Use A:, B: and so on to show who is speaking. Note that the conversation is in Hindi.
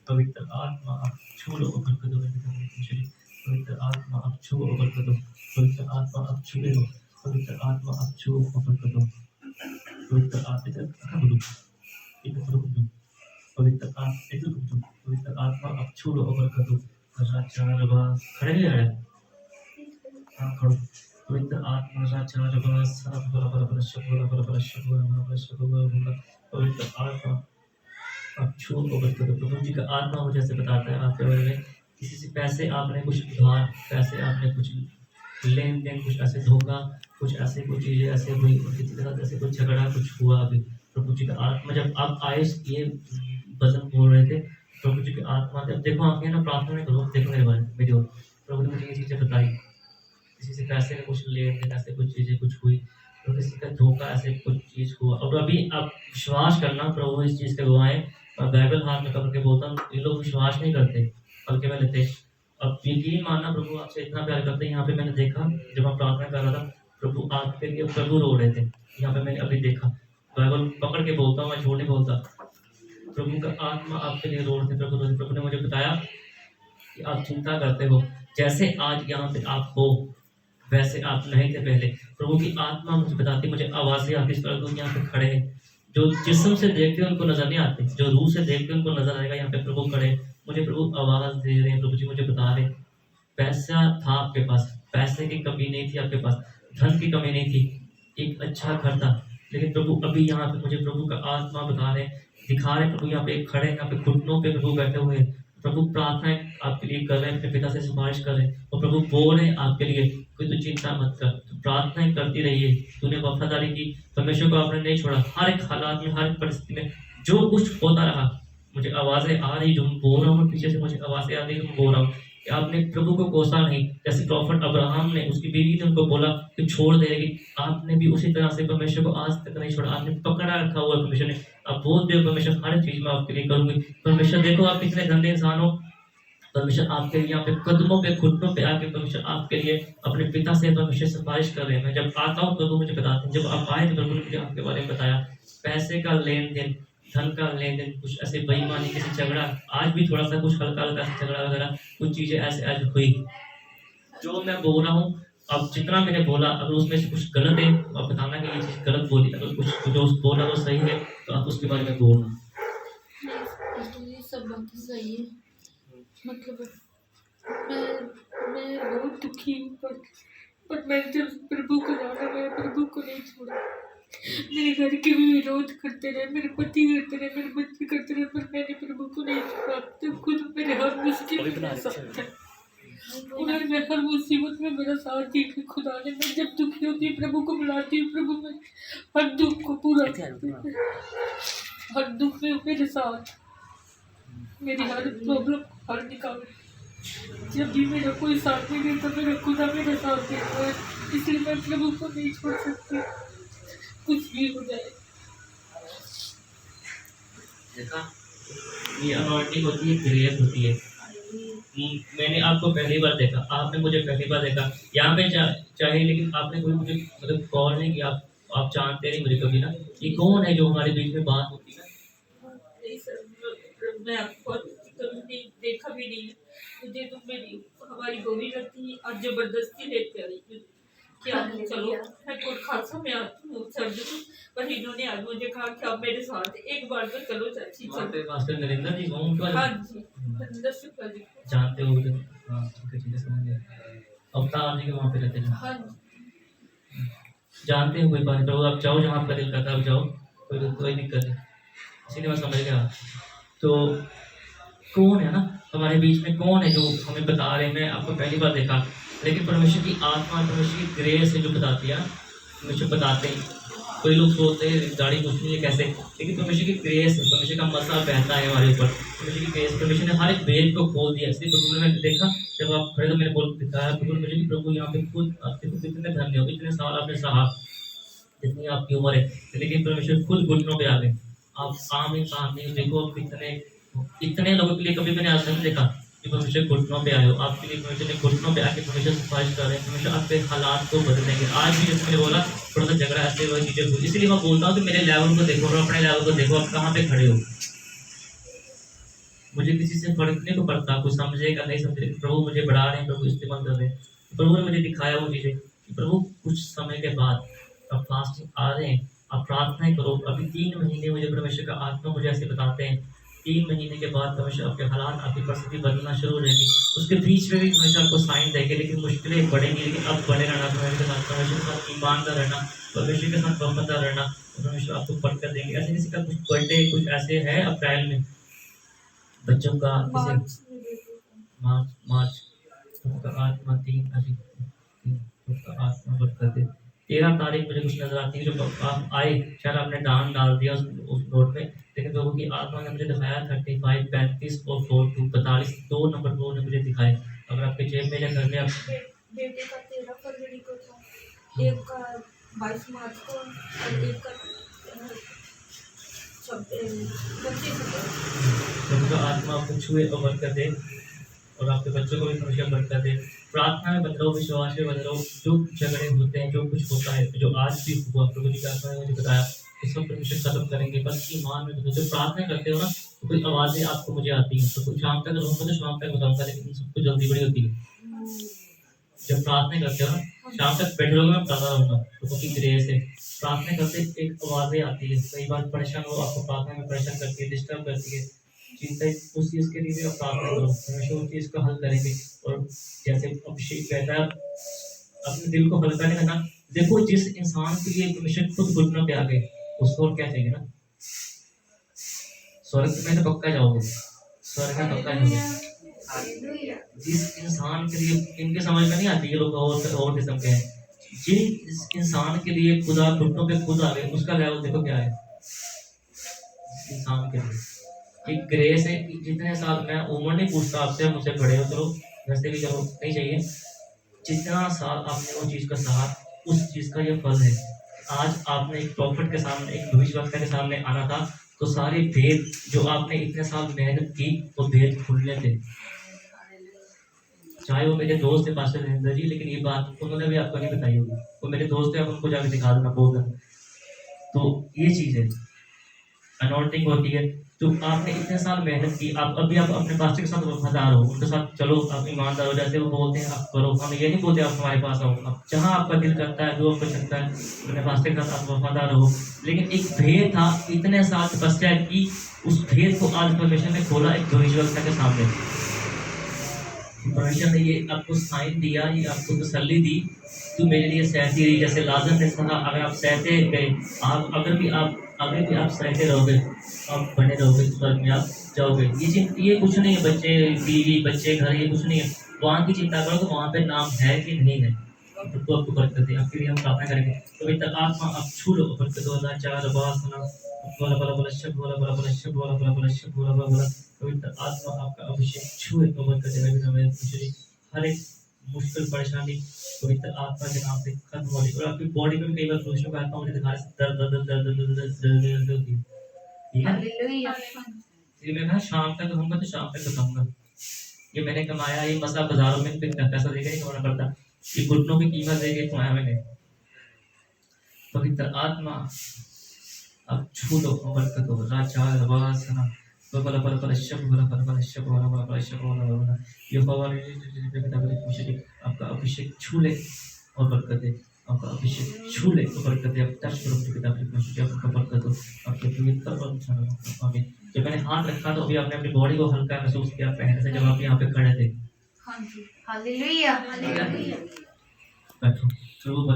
A: पवित्र आत्मा आप छू लो बरकत दो पवित्र आत्मा आप छू बरकत दो पवित्र आत्मा आप छू लो पवित्र आत्मा आप छू बरकत दो पवित्र आत्मा आप छू लो बरकत दो खड़े नहीं रहे हाँ खड़ो पवित्र आत्मा पवित्र आत्मा आप छू बरकत दो। प्रभु जी का आत्मा मुझे ऐसे बताता है आपके बारे में किसी से पैसे आपने कुछ उधार पैसे आपने कुछ लेन देन कुछ ऐसे धोखा कुछ ऐसे कुछ चीजें ऐसे हुई किसी के साथ ऐसे कुछ झगड़ा कुछ हुआ अभी प्रभु जी का आत्मा जब आप आए ये वचन बोल रहे थे प्रभु जी की आत्मा जब देखो आके ना प्रार्थना में करो देखो मेरे बारे में मेरी ओर प्रभु ने मुझे ये चीजें बताई किसी से पैसे में कुछ लेन देन ऐसे कुछ चीजें कुछ हुई तो किसी का धोखा ऐसे कुछ चीज हुआ और अभी आप विश्वास करना प्रभु इस चीज के गवाएं और बाइबल हाथ में पकड़ के बोलता हूँ ये लोग विश्वास नहीं करते बल्कि मैं लेते अब यकीन मानना प्रभु आपसे इतना प्यार करते हैं। यहाँ पे मैंने देखा जब आप प्रार्थना कर रहा था प्रभु आपके लिए प्रभु रो रहे थे यहाँ पे मैंने अभी देखा बाइबल पकड़ के बोलता हूँ मैं झूठ नहीं बोलता प्रभु का आत्मा आपके लिए रो रहे थे प्रभु ने मुझे बताया कि आप चिंता करते हो जैसे आज यहाँ पे आप हो वैसे आप नहीं थे पहले प्रभु की आत्मा मुझे बताती मुझे आवाजें आती इस पर यहाँ पे खड़े हैं जो जिस्म से देखते हैं उनको नजर नहीं आते जो रूह से देखते हैं उनको नजर आएगा यहाँ पे प्रभु खड़े मुझे प्रभु आवाज दे रहे हैं प्रभु जी मुझे बता रहे पैसा था आपके पास पैसे की कमी नहीं थी आपके पास धन की कमी नहीं थी एक अच्छा घर था लेकिन प्रभु अभी यहाँ पे मुझे प्रभु का आत्मा बता रहे दिखा रहे प्रभु यहाँ पे खड़े यहाँ पे घुटनों पे प्रभु बैठे हुए हैं प्रभु प्रार्थना आपके लिए कर रहे हैं अपने पिता से सिफारिश कर रहे हैं और प्रभु बोल रहे हैं आपके लिए कोई तो चिंता मत कर तो प्रार्थना करती रहिए तूने वफादारी की परमेश्वर को आपने नहीं छोड़ा हर एक हालात में हर एक परिस्थिति में जो कुछ होता रहा मुझे आवाजें आ रही जो बोल रहा हूँ पीछे से मुझे आवाजें आ रही जो बोल रहा हूँ कि आपने प्रभु को कोसा नहीं जैसे प्रॉफिट अब्राहम ने उसकी बीवी ने उनको बोला कि छोड़ दे लेकिन आपने भी उसी तरह से परमेश्वर को आज तक नहीं छोड़ा आपने पकड़ा रखा हुआ परमेश्वर ने अब बोल दे परमेश्वर हर चीज में आपके लिए करूंगी परमेश्वर देखो आप कितने गंदे इंसान हो परमेश्वर आपके लिए यहाँ पे कदमों पे घुटनों पे आके परमेश्वर आपके लिए अपने पिता से परमेश्वर सिफारिश कर रहे हैं मैं जब आता हूँ प्रभु मुझे बताते हैं जब आप आए तो प्रभु ने मुझे आपके बारे में बताया पैसे का लेन देन धन का लेन देन कुछ ऐसे बेईमानी किसी झगड़ा आज भी थोड़ा सा कुछ हल्का हल्का झगड़ा वगैरह कुछ चीजें ऐसे आज हुई जो मैं बोल रहा हूँ अब जितना मैंने बोला अगर उसमें से कुछ गलत है तो आप बताना कि ये चीज गलत बोली अगर कुछ जो बोला वो सही है तो आप उसके बारे में बोलना
B: ये सब बातें सही है मतलब मैं बहुत दुखी हूँ पर मैं जब प्रभु को जाना मैं प्रभु को नहीं छोड़ा मेरे घर के भी विरोध करते रहे मेरे पति करते रहे मेरे बच्चे करते रहे पर मैंने प्रभु को नहीं छोड़ा तो खुद मेरे हर मुश्किल में साथ है उन्होंने हर मुसीबत में मेरा साथ दी खुदा ने मैं जब दुखी होती प्रभु को बुलाती हूँ प्रभु में हर दुख को पूरा हर दुख में मेरे साथ मेरी हर प्रॉब्लम हर निकाले जब भी मेरा कोई साथ नहीं देता मेरा खुदा मेरा साथ देता है इसलिए मैं प्रभु को नहीं छोड़ सकती कुछ भी हो जाए
A: देखा ये अनॉइंटिंग होती है ग्रेस होती है मैंने आपको पहली बार देखा आपने मुझे पहली बार देखा यहाँ पे चाहे लेकिन आपने कोई मुझे मतलब कॉल नहीं किया आप जानते नहीं मुझे कभी ना ये कौन है जो हमारे बीच में बात होती है
B: मैं आपको कभी देखा भी नहीं है मुझे तो मेरी हमारी गोली लगती है और जबरदस्ती लेते आ रही क्या चलो मैं कोट खालसा में आती हूँ सर्दी पर इन्होंने आज मुझे कहा कि आप मेरे साथ एक बार तो चलो चाची
A: चलो मास्टर नरेंद्र जी
B: हाँ जी नरेंद्र शुक्ला जी
A: जानते हो हाँ ठीक है समझ गया अवतार जी के वहाँ पे रहते हैं
B: हाँ
A: जानते हो कोई बात नहीं आप जाओ जहाँ आपका दिल करता है जाओ कोई दिक्कत नहीं इसीलिए मैं समझ गया तो कौन है ना हमारे बीच में कौन है जो हमें बता रहे हैं मैं आपको पहली बार देखा लेकिन परमेश्वर की आत्मा परमेश्वर की ग्रेस है जो बताती है परमेश्वर बताते हैं कोई लोग सोचते हैं गाड़ी कुछ नहीं है कैसे लेकिन परमेश्वर की ग्रेस है परमेश्वर का मसा बहता है हमारे ऊपर परमेश्वर की ग्रेस परमेश्वर ने हर एक वेद को खोल दिया इसलिए प्रभु ने मैंने देखा जब आप खड़े तो मैंने बोल दिखाया परमेश्वर की प्रभु यहाँ पे खुद आपके तो कितने धन्य हो इतने साल आपने सहा जितनी आपकी उम्र है लेकिन परमेश्वर खुद घुटनों पे आ गए आप आमीन देखो इतने लोगों के लिए कभी मैंने आज नहीं देखा कि परमेश्वर घुटनों पे आए हो आपके लिए परमेश्वर ने घुटनों पे आके परमेश्वर सिफारिश कर रहे हैं परमेश्वर आपके हालात को बदलेंगे आज भी जैसे मैंने बोला थोड़ा सा झगड़ा ऐसे हुआ चीजें हुई इसलिए मैं बोलता हूँ कि मेरे लेवल को देखो और अपने लेवल को देखो आप कहाँ पे खड़े हो मुझे किसी से फर्क नहीं को पड़ता, कुछ समझेगा नहीं समझेगा, प्रभु मुझे बढ़ा रहे हैं, प्रभु इस्तेमाल कर रहे हैं। प्रभु ने मुझे दिखाया वो चीज़ें कि प्रभु कुछ समय के बाद अब फास्टिंग आ रहे हैं, अब प्रार्थनाएं करो। अभी 3 महीने मुझे परमेश्वर का आत्मा मुझे ऐसे बताते हैं, 3 महीने के बाद परमेश्वर आपके हालात, आपकी परिस्थिति बदलना शुरू हो जाएगी। उसके बीच में भी हमेशा आपको साइन देंगे, लेकिन मुश्किलें बढ़ेंगी, लेकिन अब बने रहना परमेश्वर के साथ, परमेश्वर के साथ ईमानदार रहना, परमेश्वर के साथ वफादार रहना, परमेश्वर आपको बरकत देंगे। ऐसे किसी का कुछ बर्थडे कुछ ऐसे है अप्रैल में बच्चों का, किसी
B: मार्च में देखो।
A: मार्च सबका आत्मा 3 अभी 3 सबका आत्मा बरकत दे। 13 तारीख मुझे कुछ नजर आती है, जो आप आए शायद आपने डाल डाल दिया उस नोट में, लेकिन लोगों की आत्मा ने मुझे दिखाया 35, 35 और 42, 42 2 नंबर 2 ने मुझे दिखाए। अगर आपके जेब में या घर में आप
B: बेटे का 13 फरवरी को था, एक का 22 मार्च को और एक का 25 को।
A: उनका आत्मा आपको छुए और बरकत दे, और आपके बच्चों को भी हमेशा बरकत दे। प्रार्थना में बदलो, विश्वास में बदलो। जो झगड़े होते हैं, जो कुछ होता है, जो आज भी हुआ, प्रभु जी का आत्मा ने मुझे बताया, इस सब परमेश्वर खत्म करेंगे। बस ईमान में बदलो। जब प्रार्थना करते हो ना, तो कोई आवाज़ें आपको मुझे आती हैं, तो कुछ शाम तक रहूँगा तो शाम तक बताऊँगा, लेकिन सबको जल्दी बड़ी होती है। जब प्रार्थना करते हो ना, शाम तक बैठे रहोगे, मैं बताता रहूँगा प्रभु की ग्रेस है। प्रार्थना करते एक आवाज़ें आती है, कई बार परेशान हो, आपको प्रार्थना में परेशान करती है, डिस्टर्ब करती है, चिंता उस चीज़ के लिए भी आप प्रार्थना करो, परमेश्वर उस चीज़ का हल करेंगे। और जैसे अभिषेक कहता है, अपने दिल को हल्का नहीं करना। देखो, जिस इंसान के लिए परमेश्वर खुद घुटनों पे आ गए, उसको और क्या चाहिए ना। स्वर्ग में तो पक्का जाओगे, स्वर्ग में पक्का जाओगे। जिस इंसान के लिए, इनके समझ में नहीं आती, ये लोग और किस्म के हैं। जिस इंसान के लिए खुदा घुटनों पे खुद आ गए, उसका लेवल देखो क्या है। इंसान के लिए एक ग्रेस है कि जितने साल, मैं उम्र नहीं पूछता आपसे, मुझसे बड़े हो, चलो वैसे भी चलो नहीं चाहिए, जितना साल आपने वो चीज़ का सहा, उस चीज़ का ये फल है। आज आपने एक प्रॉफिट के सामने, एक भविष्यवक्ता के सामने आना था, तो सारे भेद जो आपने इतने साल मेहनत की, वो भेद खुलने थे। चाहे वो मेरे दोस्त है पास्टर नरेंद्र जी, लेकिन ये बात उन्होंने भी आपको नहीं बताई होगी, वो मेरे दोस्त है, आप उनको जाकर दिखा देना बोल देना। तो ये चीज़ है, अनॉइंटिंग होती है। तो आपने इतने साल मेहनत की, आप अभी आप अपने पास्टर के साथ वफादार हो, उनके साथ चलो, आप ईमानदार हो, जैसे वो बोलते हैं आप करो। हम ये नहीं बोलते आप हमारे पास आओ, आप जहाँ आपका दिल करता है, जो आपको चलता है, अपने पास्टर के साथ आप वफादार हो। लेकिन एक भेद था, इतने साल तपस्या की, उस भेद को आज परमेश्वर ने खोला एक भविष्यवक्ता के सामने। परमेश्वर ने ये आपको साइन दिया, ये आपको तसल्ली दी, तू मेरे लिए सहती रही। जैसे लाजर ने कहा, अगर आप सहते गए, आप अगर भी आप सहते रहोगे, आप बने रहोगे, स्वर्ग में आप जाओगे। ये कुछ नहीं है, बच्चे बीवी बच्चे घर, ये कुछ नहीं है। वहाँ की चिंता करो तो वहाँ पे नाम है कि नहीं है, तो आपको बरकत है। आपके लिए हम प्रार्थना करेंगे। तो इतना आत्मा आप छू लो, बरकत वाला चार बासना बोला बोला बोला शब्द बोला बोला बोला शब्द बोला बोला बोला शब्द बोला बोला बोला। पवित्र आत्मा आपका अभिषेक छुए, तो बरकत है। हर एक मुश्किल परेशानी पवित्र आत्मा के नाम से खत्म हो रही है। और आपकी बॉडी में भी कई बार पुरुषों का आत्मा मुझे दिखा रहा है, दर्द दर्द दर्द दर्द दर्द दर्द दर्द होती है। ठीक है, इसलिए मैं कहा शाम तक रहूँगा तो शाम तक बताऊँगा। ये मैंने कमाया, ये मसला बाजारों में पैसा देकर नहीं कमाना पड़ता, ये घुटनों की कीमत देके कमाया मैंने। पवित्र आत्मा अब छू लो, बरकत हो। राजा रवासना बला बला बला शब बला बला बला शब बला बला बला शब बला बला बला। ये पवार आपका अभिषेक छू ले और बरकत दे, आपका अभिषेक छू ले और बरकत दे। आप टच करो किताब लिखना, आपका बरकत हो, आपके पवित्र और आमीन। जब मैंने हाथ रखा तो अभी आपने अपनी बॉडी को हल्का महसूस किया पहले से, जब आप यहाँ पे खड़े थे।
B: हाँ जी, हालेलुया हालेलुया।
A: बैठो, शुरू